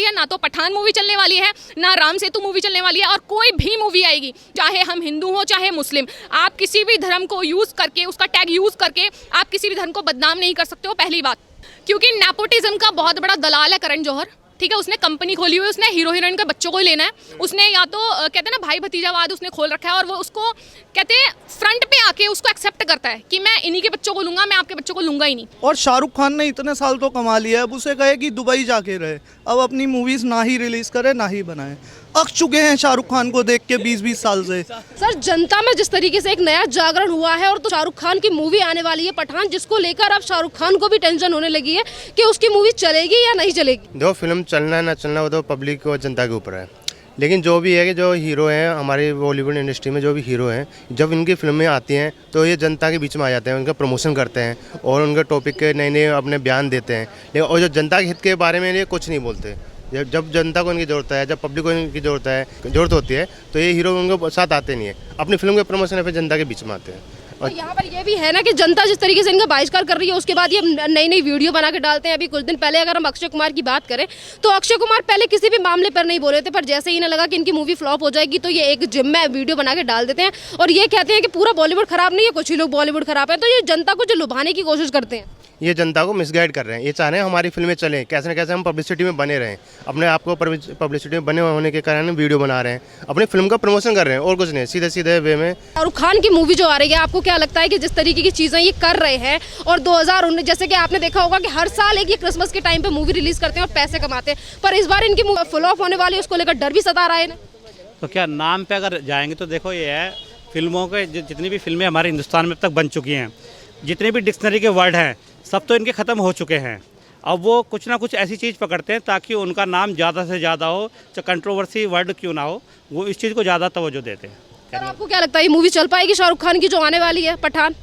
है, ना तो पठान मूवी चलने वाली है, ना राम सेतु मूवी चलने वाली है, और कोई भी मूवी आएगी, चाहे हम हिंदू हो चाहे मुस्लिम, आप किसी भी धर्म को यूज़ करके, उसका टैग यूज़ करके आप किसी भी धर्म को बदनाम नहीं कर सकते हो, पहली बात। क्योंकि नेपोटिज्म का बहुत बड़ा दलाल है करण जौहर, ठीक है। उसने कंपनी खोली हुई है, उसने हीरो हीरोइन के बच्चों को ही लेना है, उसने या तो कहते हैं ना भाई भतीजावाद उसने खोल रखा है, और वो उसको कहते हैं फ्रंट पे आके उसको एक्सेप्ट करता है कि मैं इन्हीं के बच्चों को लूंगा, मैं आपके बच्चों को लूंगा ही नहीं। और शाहरुख खान ने इतने साल तो कमा लिया है, अब उसे कहे कि दुबई जाके रहे, अब अपनी मूवीज ना ही रिलीज करे ना ही बनाए। अक चुके हैं शाहरुख खान को देख के 20-20 साल से। सर, जनता में जिस तरीके से एक नया जागरण हुआ है, और तो शाहरुख खान की मूवी आने वाली है पठान, जिसको लेकर अब शाहरुख खान को भी टेंशन होने लगी है कि उसकी मूवी चलेगी या नहीं चलेगी। जो फिल्म चलना है ना चलना वो तो पब्लिक और जनता के ऊपर है, लेकिन जो भी है कि जो हीरो हैं हमारी बॉलीवुड इंडस्ट्री में, जो भी हीरो हैं, जब इनकी फिल्में आती हैं तो ये जनता के बीच में आ जाते हैं, उनका प्रमोशन करते हैं और उनके टॉपिक के नए नए अपने बयान देते हैं, लेकिन और जो जनता के हित के बारे में ये कुछ नहीं बोलते। जब जनता को इनकी ज़रूरत है, जब पब्लिक को इनकी ज़रूरत होती है तो ये हीरो उनके साथ आते नहीं है, अपनी फिल्म के प्रमोशन फिर जनता के बीच में आते हैं। और यहाँ पर ये भी है ना कि जनता जिस तरीके से इनका बहिष्कार कर रही है, उसके बाद ये नई नई वीडियो बना के डालते हैं। अभी कुछ दिन पहले अगर हम अक्षय कुमार की बात करें तो अक्षय कुमार पहले किसी भी मामले पर नहीं बोले थे, पर जैसे ही इन्हें लगा कि इनकी मूवी फ्लॉप हो जाएगी तो ये एक जिम में वीडियो बना के डाल देते हैं और ये कहते हैं कि पूरा बॉलीवुड खराब नहीं है, कुछ ही लोग बॉलीवुड खराब है। तो ये जनता को जो लुभाने की कोशिश करते हैं, ये जनता को मिसगाइड कर रहे हैं। ये चाह रहे हैं हमारी फिल्में चलें, कैसे न कैसे हम पब्लिसिटी में बने रहें, अपने आप को पब्लिसिटी में बने होने के कारण वीडियो बना रहे हैं, अपनी फिल्म का प्रमोशन कर रहे हैं और कुछ नहीं, सीधे सीधे वे में। शाहरुख खान की मूवी जो आ रही है, आपको क्या लगता है कि जिस तरीके की चीज़ें ये कर रहे हैं, और 2019 जैसे कि आपने देखा होगा कि हर साल एक ये क्रिसमस के टाइम पे मूवी रिलीज करते हैं और पैसे कमाते हैं, पर इस बार इनकी फ्लॉप होने वाली है, उसको लेकर डर भी सता रहा है इन्हें। तो क्या नाम पे अगर जाएंगे तो देखो ये है, फिल्मों के जितनी भी फिल्में हमारे हिंदुस्तान में अब तक बन चुकी हैं, जितने भी डिक्शनरी के वर्ड हैं सब तो इनके ख़त्म हो चुके हैं। अब वो कुछ ना कुछ ऐसी चीज़ पकड़ते हैं ताकि उनका नाम ज़्यादा से ज़्यादा हो, चाहे कंट्रोवर्सी वर्ड क्यों ना हो, वो इस चीज़ को ज़्यादा तवज्जो देते हैं। सर, आपको क्या लगता है ये मूवी चल पाएगी शाहरुख खान की जो आने वाली है पठान?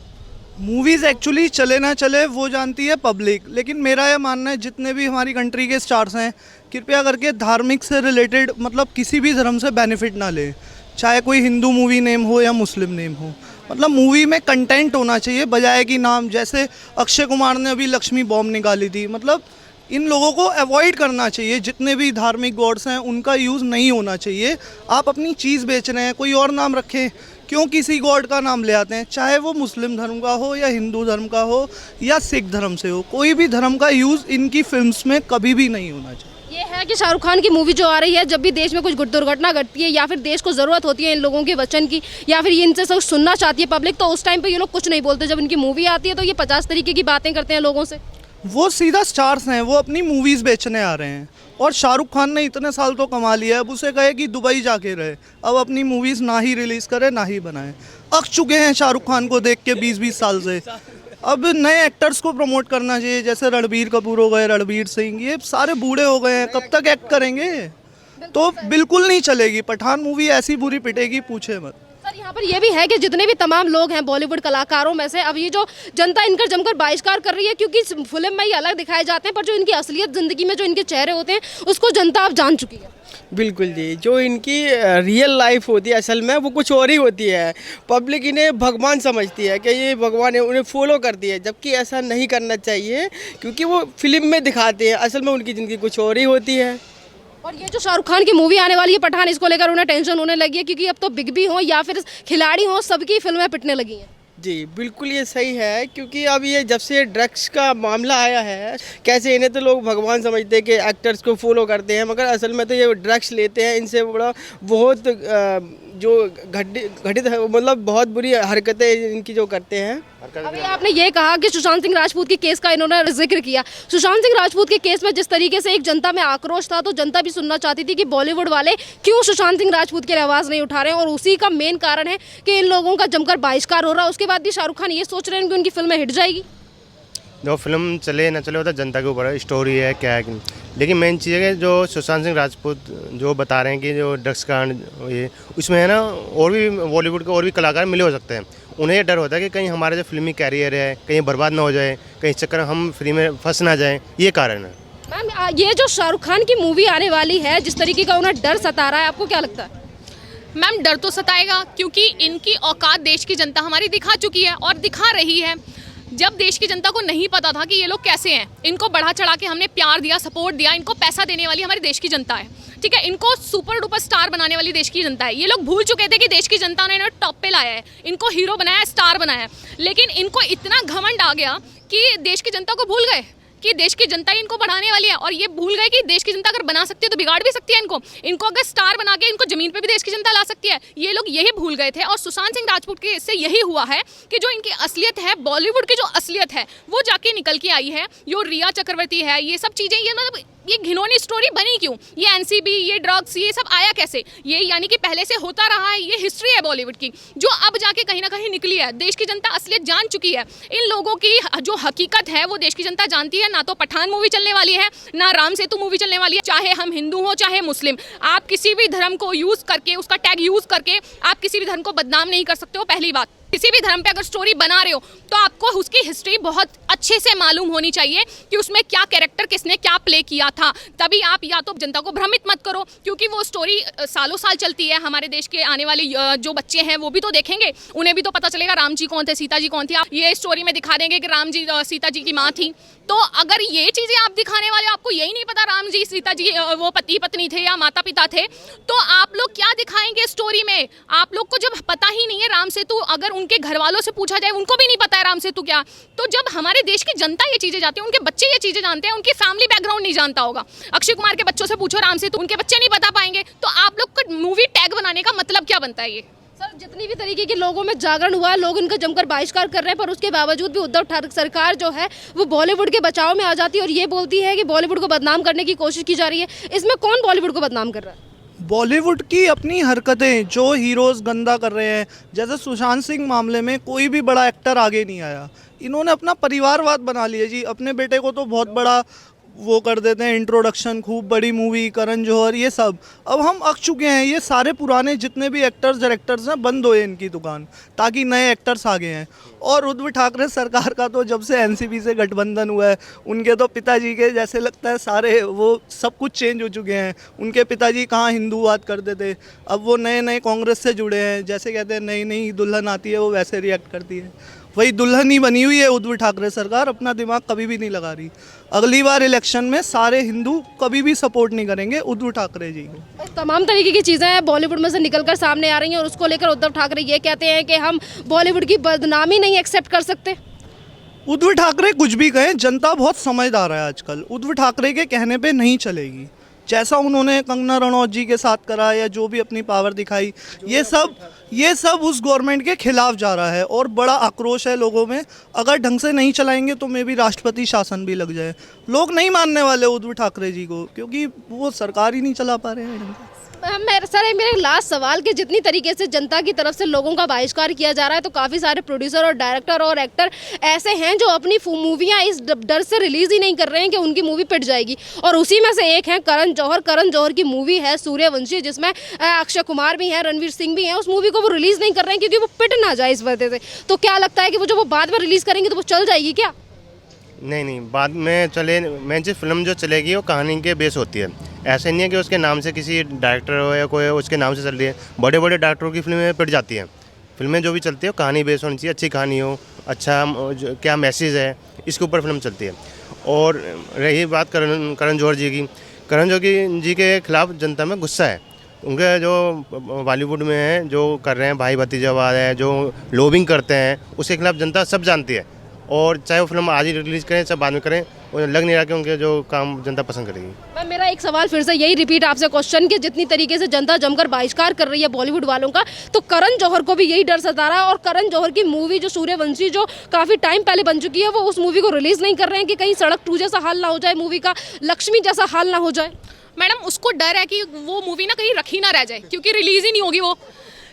मूवीज एक्चुअली चले ना चले वो जानती है पब्लिक, लेकिन मेरा यह मानना है जितने भी हमारी कंट्री के स्टार्स हैं, कृपया करके धार्मिक से रिलेटेड मतलब किसी भी धर्म से बेनिफिट ना ले, चाहे कोई हिंदू मूवी नेम हो या मुस्लिम नेम हो। मतलब मूवी में कंटेंट होना चाहिए बजाय कि नाम। जैसे अक्षय कुमार ने अभी लक्ष्मी बॉम्ब निकाली थी, मतलब इन लोगों को अवॉइड करना चाहिए। जितने भी धार्मिक गॉड्स हैं उनका यूज़ नहीं होना चाहिए। आप अपनी चीज़ बेच रहे हैं, कोई और नाम रखें, क्यों किसी गॉड का नाम ले आते हैं, चाहे वो मुस्लिम धर्म का हो या हिंदू धर्म का हो या सिख धर्म से हो, कोई भी धर्म का यूज़ इनकी फिल्म्स में कभी भी नहीं होना चाहिए। ये है कि शाहरुख खान की मूवी जो आ रही है, जब भी देश में कुछ दुर्घटना घटती है या फिर देश को ज़रूरत होती है इन लोगों के वचन की, या फिर ये इनसे सब सुनना चाहती है पब्लिक, तो उस टाइम पे ये लोग कुछ नहीं बोलते। जब इनकी मूवी आती है तो ये 50 तरीके की बातें करते हैं लोगों से। वो सीधा स्टार्स हैं, वो अपनी मूवीज़ बेचने आ रहे हैं। और शाहरुख खान ने इतने साल तो कमा लिया है, अब उसे कहे कि दुबई जाके रहे, अब अपनी मूवीज़ ना ही रिलीज़ करे ना ही बनाए। अक चुके हैं शाहरुख खान को देख के 20-20 साल से। अब नए एक्टर्स को प्रमोट करना चाहिए, जैसे रणबीर कपूर हो गए, रणबीर सिंह, ये सारे बूढ़े हो गए हैं, कब तक एक्ट करेंगे? तो बिल्कुल नहीं चलेगी पठान मूवी, ऐसी बुरी पिटेगी पूछे मत। सर, यहाँ पर ये भी है कि जितने भी तमाम लोग हैं बॉलीवुड कलाकारों में से, अब ये जो जनता इनका जमकर बहिष्कार कर रही है, क्योंकि फिल्म में ये अलग दिखाए जाते हैं, पर जो इनकी असलियत ज़िंदगी में जो इनके चेहरे होते हैं उसको जनता अब जान चुकी है। बिल्कुल जी, जो इनकी रियल लाइफ होती है असल में वो कुछ और ही होती है। पब्लिक इन्हें भगवान समझती है कि ये भगवान है, उन्हें फॉलो करती है, जबकि ऐसा नहीं करना चाहिए, क्योंकि वो फिल्म में दिखाते हैं, असल में उनकी ज़िंदगी कुछ और ही होती है। और ये जो शाहरुख खान की मूवी आने वाली है पठान, इसको लेकर उन्हें टेंशन होने लगी है, क्योंकि अब तो बिग बी हो या फिर खिलाड़ी हो, सबकी फिल्में पिटने लगी हैं। जी बिल्कुल ये सही है, क्योंकि अब ये जब से ड्रग्स का मामला आया है, कैसे इन्हें तो लोग भगवान समझते हैं कि एक्टर्स को फॉलो करते हैं, मगर असल में तो ये ड्रग्स लेते हैं। इनसे बड़ा बहुत जो घटित मतलब बहुत बुरी हरकतें इनकी जो करते हैं। अभी आपने ये कहा कि सुशांत सिंह राजपूत के केस का इन्होंने जिक्र किया। सुशांत सिंह राजपूत के केस में जिस तरीके से एक जनता में आक्रोश था, तो जनता भी सुनना चाहती थी कि बॉलीवुड वाले क्यों सुशांत सिंह राजपूत की आवाज़ नहीं उठा रहे हैं, और उसी का मेन कारण है कि इन लोगों का जमकर बहिष्कार हो रहा है। उसके बाद भी शाहरुख खान ये सोच रहे हैं कि उनकी फिल्में हिट जाएगी। जो फिल्म चले ना चले वो तो जनता के ऊपर है, स्टोरी है क्या है, लेकिन मेन चीज़ है कि जो सुशांत सिंह राजपूत जो बता रहे हैं कि जो ड्रग्स कांड ये उसमें है ना, और भी बॉलीवुड के और भी कलाकार मिले हो सकते हैं। उन्हें ये डर होता है कि कहीं हमारा जो फिल्मी कैरियर है कहीं बर्बाद ना हो जाए, कहीं चक्कर हम फ्री में फंस ना जाए, ये कारण है। मैम, ये जो शाहरुख खान की मूवी आने वाली है, जिस तरीके का उन्हें डर सता रहा है, आपको क्या लगता है? मैम, डर तो सताएगा, क्योंकि इनकी औकात देश की जनता हमारी दिखा चुकी है और दिखा रही है। जब देश की जनता को नहीं पता था कि ये लोग कैसे हैं, इनको बढ़ा चढ़ा के हमने प्यार दिया, सपोर्ट दिया, इनको पैसा देने वाली हमारे देश की जनता है, ठीक है, इनको सुपर डुपर स्टार बनाने वाली देश की जनता है। ये लोग भूल चुके थे कि देश की जनता ने इन्हें टॉप पे लाया है, इनको हीरो बनाया, स्टार बनाया, लेकिन इनको इतना घमंड आ गया कि देश की जनता को भूल गए कि देश की जनता ही इनको बढ़ाने वाली है, और ये भूल गए कि देश की जनता अगर बना सकती है तो बिगाड़ भी सकती है इनको अगर स्टार बना के इनको जमीन पे भी देश की जनता ला सकती है। ये लोग यही भूल गए थे, और सुशांत सिंह राजपूत के इससे यही हुआ है कि जो इनकी असलियत है, बॉलीवुड की जो असलियत है वो जाके निकल के आई है। जो रिया चक्रवर्ती है, ये सब चीज़ें, ये मतलब ये घिनौनी स्टोरी बनी क्यों, ये एनसीबी, ये ड्रग्स, ये सब आया कैसे, ये यानी कि पहले से होता रहा है, ये हिस्ट्री है बॉलीवुड की जो अब जाके कहीं ना कहीं निकली है। देश की जनता असलियत जान चुकी है, इन लोगों की जो हकीकत है वो देश की जनता जानती है। ना तो पठान मूवी चलने वाली है, ना राम सेतु मूवी चलने वाली है। चाहे हम हिंदू हो चाहे मुस्लिम, आप किसी भी धर्म को यूज़ करके, उसका टैग यूज़ करके आप किसी भी धर्म को बदनाम नहीं कर सकते हो। पहली बात, किसी भी धर्म पे अगर स्टोरी बना रहे हो तो आपको उसकी हिस्ट्री बहुत अच्छे से मालूम होनी चाहिए कि उसमें क्या कैरेक्टर किसने क्या प्ले किया था, तभी आप या तो जनता को भ्रमित मत करो, क्योंकि वो स्टोरी सालों साल चलती है। हमारे देश के आने वाले जो बच्चे हैं वो भी तो देखेंगे, उन्हें भी तो पता चलेगा राम जी कौन थे, सीता जी कौन थी। आप ये स्टोरी में दिखा देंगे कि राम जी सीता जी की माँ थी, तो अगर ये चीज़ें आप दिखाने वाले, आपको यही नहीं पता राम जी सीता जी वो पति पत्नी थे या माता पिता थे, तो आप लोग क्या दिखाएंगे स्टोरी में। आप लोग को जब पता ही नहीं है राम सेतु, अगर उनके घर वालों से पूछा जाए उनको भी नहीं पता है राम सेतु क्या, तो जब हमारे देश की जनता ये चीज़ें जानती है, उनके बच्चे ये चीज़ें जानते हैं, उनकी फैमिली बैकग्राउंड नहीं जानता होगा। अक्षय कुमार के बच्चों से पूछो राम सेतु, उनके बच्चे नहीं बता पाएंगे, तो आप लोग का मूवी टैग बनाने का मतलब क्या बनता है। ये सर, जितनी भी तरीके के लोगों में जागरण हुआ है, लोग इनका जमकर बहिष्कार कर रहे हैं, पर उसके बावजूद भी उद्धव ठाकरे सरकार जो है वो बॉलीवुड के बचाव में आ जाती है और ये बोलती है कि बॉलीवुड को बदनाम करने की कोशिश की जा रही है। इसमें कौन बॉलीवुड को बदनाम कर रहा है? बॉलीवुड की अपनी हरकतें, जो हीरोज़ गंदा कर रहे हैं, जैसे सुशांत सिंह मामले में कोई भी बड़ा एक्टर आगे नहीं आया, इन्होंने अपना परिवारवाद बना लिया जी। अपने बेटे को तो बहुत बड़ा वो कर देते हैं, इंट्रोडक्शन, खूब बड़ी मूवी, करण जौहर, ये सब। अब हम अक चुके हैं, ये सारे पुराने जितने भी एक्टर्स डायरेक्टर्स हैं बंद होए इनकी दुकान, ताकि नए एक्टर्स आगे हैं। और उद्धव ठाकरे सरकार का तो जब से एनसीपी से गठबंधन हुआ है, उनके तो पिताजी के जैसे लगता है सारे वो सब कुछ चेंज हो चुके हैं। उनके पिताजी कहाँ हिंदूवाद करते थे, अब वो नए नए कांग्रेस से जुड़े हैं। जैसे कहते हैं नई नई दुल्हन आती है वो वैसे रिएक्ट करती है, वही दुल्हन ही बनी हुई है उद्धव ठाकरे सरकार। अपना दिमाग कभी भी नहीं लगा रही। अगली बार इलेक्शन में सारे हिंदू कभी भी सपोर्ट नहीं करेंगे उद्धव ठाकरे जी को। तमाम तरीके की चीज़ें हैं बॉलीवुड में से निकलकर सामने आ रही हैं और उसको लेकर उद्धव ठाकरे ये कहते हैं कि हम बॉलीवुड की बदनामी नहीं एक्सेप्ट कर सकते। उद्धव ठाकरे कुछ भी कहें, जनता बहुत समझदार है आजकल। उद्धव ठाकरे के कहने पे नहीं चलेगी। जैसा उन्होंने कंगना रनौत जी के साथ करा या जो भी अपनी पावर दिखाई, ये सब उस गवर्नमेंट के खिलाफ जा रहा है और बड़ा आक्रोश है लोगों में। अगर ढंग से नहीं चलाएंगे तो मे भी राष्ट्रपति शासन भी लग जाए। लोग नहीं मानने वाले उद्धव ठाकरे जी को, क्योंकि वो सरकार ही नहीं चला पा रहे हैं ढंग से। मेरे लास्ट सवाल कि जितनी तरीके से जनता की तरफ से लोगों का बहिष्कार किया जा रहा है, तो काफ़ी सारे प्रोड्यूसर और डायरेक्टर और एक्टर ऐसे हैं जो अपनी मूवियाँ इस डर से रिलीज़ ही नहीं कर रहे हैं कि उनकी मूवी पिट जाएगी। और उसी में से एक है करण जौहर की मूवी है सूर्यवंशी, जिसमें अक्षय कुमार भी हैं, रणवीर सिंह भी हैं। उस मूवी को वो रिलीज़ नहीं कर रहे हैं क्योंकि वो पिट ना जाए इस वजह से। तो क्या लगता है कि वो बाद में रिलीज़ करेंगे तो वो चल जाएगी क्या? नहीं, बाद में चले, मैं जिस फिल्म जो चलेगी वो कहानी के बेस होती है। ऐसे नहीं है कि उसके नाम से किसी डायरेक्टर हो या कोई उसके नाम से चल रही है। बड़े बड़े डायरेक्टरों की फिल्में पिट जाती हैं। फिल्में जो भी चलती है कहानी बेस होनी चाहिए, अच्छी कहानी हो, अच्छा क्या मैसेज है, इसके ऊपर फिल्म चलती है। और रही बात करण जौहर जी की, करण जौहर जी के खिलाफ जनता में गुस्सा है। उनके जो बॉलीवुड में है जो कर रहे हैं भाई भतीजावाद है, जो लॉबिंग करते हैं, उसके खिलाफ जनता सब जानती है। और चाहे वो फिल्म आज ही रिलीज़ करें चाहे बाद में करें, वो लग नहीं रहा कि उनके जो काम जनता पसंद करेगी। मेरा एक सवाल फिर से यही रिपीट आपसे क्वेश्चन कि जितनी तरीके से जनता जमकर बहिष्कार कर रही है बॉलीवुड वालों का, तो करण जौहर को भी यही डर सता रहा है। और करण जौहर की मूवी जो सूर्यवंशी, जो काफ़ी टाइम पहले बन चुकी है, वो उस मूवी को रिलीज़ नहीं कर रहे हैं कि कहीं सड़क 2 जैसा हाल ना हो जाए, मूवी का लक्ष्मी जैसा हाल ना हो जाए। मैडम, उसको डर है कि वो मूवी ना कहीं रखी ना रह जाए, क्योंकि रिलीज़ ही नहीं होगी वो,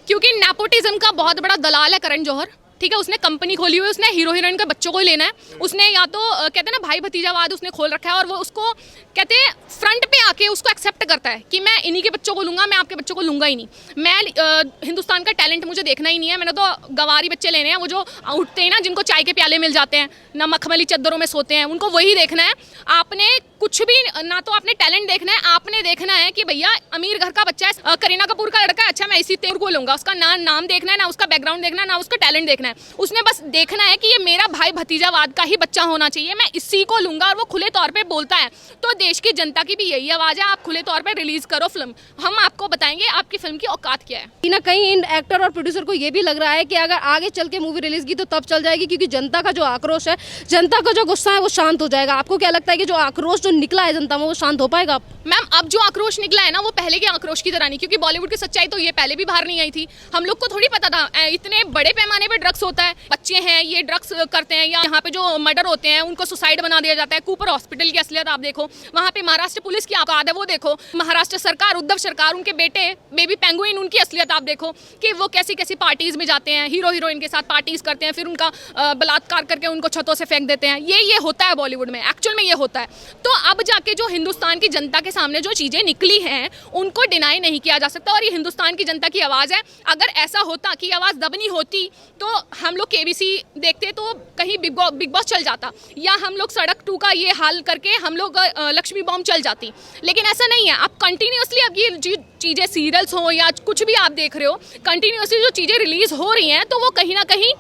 क्योंकि नेपोटिज्म का बहुत बड़ा दलाल है करण जौहर। ठीक है, उसने कंपनी खोली हुई है, उसने हीरो हीरोइन के बच्चों को ही लेना है। उसने या तो कहते हैं ना भाई भतीजावाद उसने खोल रखा है, और वो उसको कहते हैं फ्रंट पे आके उसको एक्सेप्ट करता है कि मैं इन्हीं के बच्चों को लूँगा, मैं आपके बच्चों को लूँगा ही नहीं। मैं हिंदुस्तान का टैलेंट मुझे देखना ही नहीं है, मैंने तो गवारी बच्चे लेने हैं, वो जो उठते हैं ना, जिनको चाय के प्याले मिल जाते हैं ना, मखमली चद्दरों में सोते हैं, उनको वही देखना है। आपने कुछ भी ना तो आपने टैलेंट देखना है, आपने देखना है कि भैया अमीर घर का बच्चा है, करीना कपूर का लड़का है, अच्छा मैं इसी तेर को लूँगा। उसका ना नाम देखना है, ना उसका बैकग्राउंड देखना है, ना उसका टैलेंट देखना है। है, उसने बस देखना है कि ये मेरा भाई भतीजावाद का ही बच्चा होना चाहिए, मैं इसी को लूंगा, और वो खुले तौर पे बोलता है। तो देश की जनता की भी यही आवाज़ है, आप खुले तौर पे रिलीज करो फिल्म, हम आपको बताएंगे आपकी फिल्म की औकात क्या है। कहीं ना कहीं इन एक्टर और प्रोड्यूसर को ये भी लग रहा है कि अगर आगे चल के मूवी रिलीज की तो तब चल जाएगी, क्योंकि जनता का जो आक्रोश है, जनता का जो गुस्सा है वो शांत हो जाएगा। आपको क्या लगता है कि जो आक्रोश जो निकला है जनता में वो शांत हो पाएगा? मैम, अब जो आक्रोश निकला है ना वो पहले के आक्रोश की तरह नहीं, क्योंकि बॉलीवुड की सच्चाई तो ये पहले भी बाहर नहीं आई थी। हम लोग को थोड़ी पता था इतने बड़े पैमाने पे ड्रग्स होता है, बच्चे हैं ये ड्रग्स करते हैं, या यहाँ पे जो मर्डर होते हैं उनको सुसाइड बना दिया जाता है। कूपर हॉस्पिटल की असलियत आप देखो, वहाँ पे महाराष्ट्र पुलिस की औकात है वो देखो, महाराष्ट्र सरकार, उद्धव सरकार, उनके बेटे बेबी पेंगुइन, उनकी असलियत आप देखो कि वो कैसी कैसी पार्टीज में जाते हैं, हीरो हीरोइन के साथ पार्टीज करते हैं, फिर उनका बलात्कार करके उनको छतों से फेंक देते हैं। ये होता है बॉलीवुड में, एक्चुअल में ये होता है। तो अब जाके जो हिंदुस्तान की जनता के सामने जो चीज़ें निकली हैं उनको डिनाई नहीं किया जा सकता, और ये हिंदुस्तान की जनता की आवाज़ है। अगर ऐसा होता कि आवाज़ दबनी होती तो हम लोग केबीसी देखते तो कहीं बिग बॉस चल जाता, या हम लोग सड़क 2 का ये हाल करके हम लोग लक्ष्मी बॉम्ब चल जाती। लेकिन ऐसा नहीं है, आप कंटिन्यूसली अब ये चीज़ें सीरियल्स हो या कुछ भी आप देख रहे हो, कंटिन्यूसली जो चीज़ें रिलीज़ हो रही हैं तो वो कहीं ना कहीं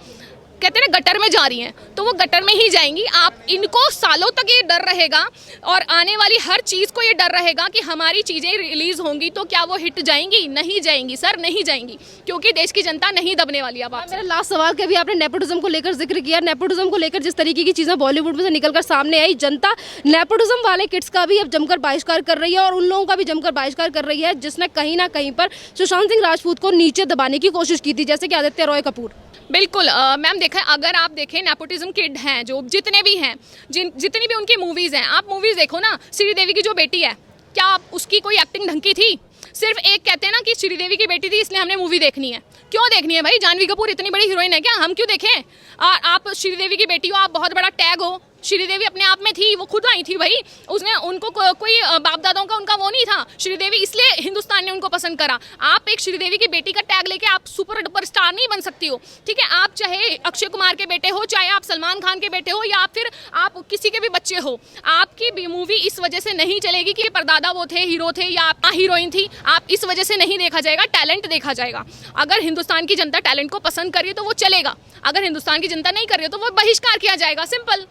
कहते हैं गटर में जा रही हैं, तो वो गटर में ही जाएंगी। आप इनको सालों तक ये डर रहेगा, और आने वाली हर चीज़ को ये डर रहेगा कि हमारी चीज़ें रिलीज़ होंगी तो क्या वो हिट जाएंगी? नहीं जाएंगी सर, नहीं जाएंगी, क्योंकि देश की जनता नहीं दबने वाली। अब मेरा लास्ट सवाल कि अभी आपने नेपोटिज्म को लेकर जिक्र किया, नेपोटिज्म को लेकर जिस तरीके की चीज़ें बॉलीवुड में से निकलकर सामने आई, जनता नेपोटिज्म वाले किड्स का भी अब जमकर बहिष्कार कर रही है, और उन लोगों का भी जमकर बहिष्कार कर रही है जिसने कहीं ना कहीं पर सुशांत सिंह राजपूत को नीचे दबाने की कोशिश की थी, जैसे कि आदित्य रॉय कपूर। बिल्कुल मैम, देखें, अगर आप देखें नेपोटिज्म किड हैं जो जितने भी हैं, जितनी भी उनकी मूवीज़ हैं, आप मूवीज़ देखो ना, श्रीदेवी की जो बेटी है, क्या उसकी कोई एक्टिंग ढंग की थी? सिर्फ एक कहते हैं ना कि श्रीदेवी की बेटी थी इसलिए हमने मूवी देखनी है। क्यों देखनी है भाई? जानवी कपूर इतनी बड़ी हीरोइन है क्या, हम क्यों देखें? आप श्रीदेवी की बेटी हो, आप बहुत बड़ा टैग हो। श्रीदेवी अपने आप में थी, वो खुद आई थी भाई, उसने उनको कोई बाप दादाओं का उनका वो नहीं था। श्रीदेवी इसलिए हिंदुस्तान ने उनको पसंद करा। आप एक श्रीदेवी की बेटी का टैग लेके आप सुपर डुपर स्टार नहीं बन सकती हो, ठीक है? आप चाहे अक्षय कुमार के बेटे हो, चाहे आप सलमान खान के बेटे हो, या फिर आप किसी के भी बच्चे हो, आपकी भी मूवी इस वजह से नहीं चलेगी कि परदादा वो थे, हीरो थे, या आप हीरोइन थी। आप इस वजह से नहीं देखा जाएगा, टैलेंट देखा जाएगा। अगर हिंदुस्तान की जनता टैलेंट को पसंद करिए तो वो चलेगा, अगर हिंदुस्तान की जनता नहीं कर रही है तो वो बहिष्कार किया जाएगा, सिंपल।